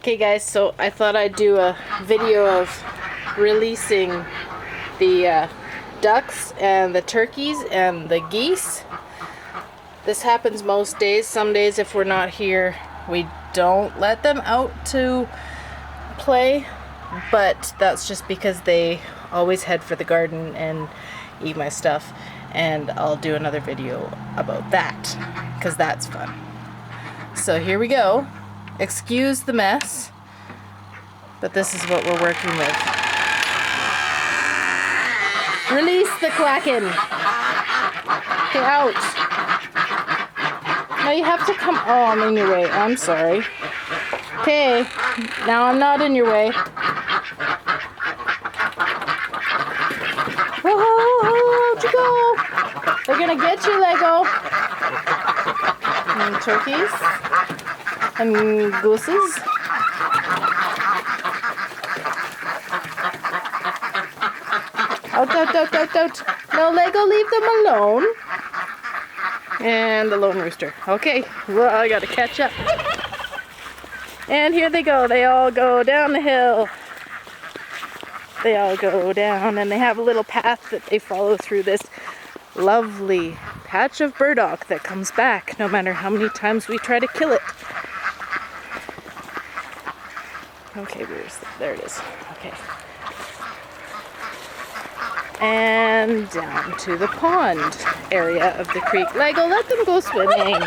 Okay guys, so I thought I'd do a video of releasing the ducks and the turkeys and the geese. This happens most days. Some days if we're not here, we don't let them out to play, but that's just because they always head for the garden and eat my stuff, and I'll do another video about that because that's fun. So here we go. Excuse the mess, but this is what we're working with. Release the Quacken. Get out. Now you have to come. Oh, I'm in your way. I'm sorry. Okay, now I'm not in your way. Whoa, where'd you go? They're gonna get you, Lego. And turkeys. And gooses. Out. No, Lego, leave them alone. And the lone rooster. Okay, well, I gotta catch up. And here they go. They all go down the hill. They all go down, and they have a little path that they follow through this lovely patch of burdock that comes back no matter how many times we try to kill it. Okay, there it is. Okay. And down to the pond area of the creek. Lego, let them go swimming.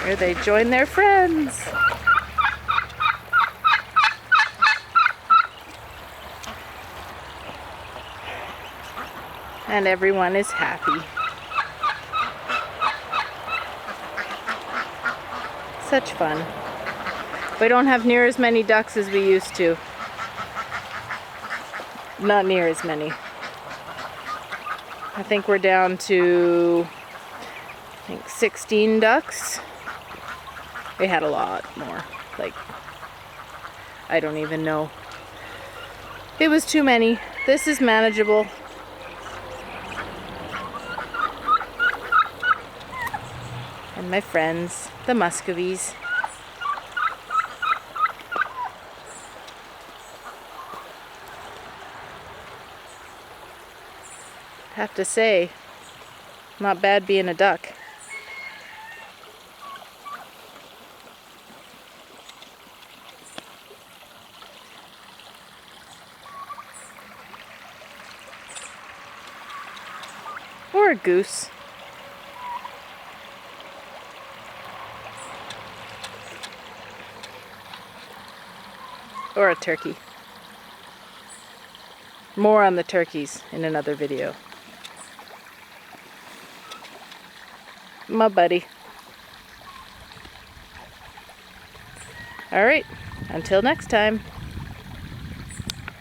Here they join their friends. And everyone is happy. Such fun. We don't have near as many ducks as we used to. Not near as many. I think we're down to 16 ducks. We had a lot more. Like, I don't even know. It was too many. This is manageable. And my friends, the Muscovies. Have to say, not bad being a duck. Or a goose. Or a turkey. More on the turkeys in another video. My buddy. All right, until next time.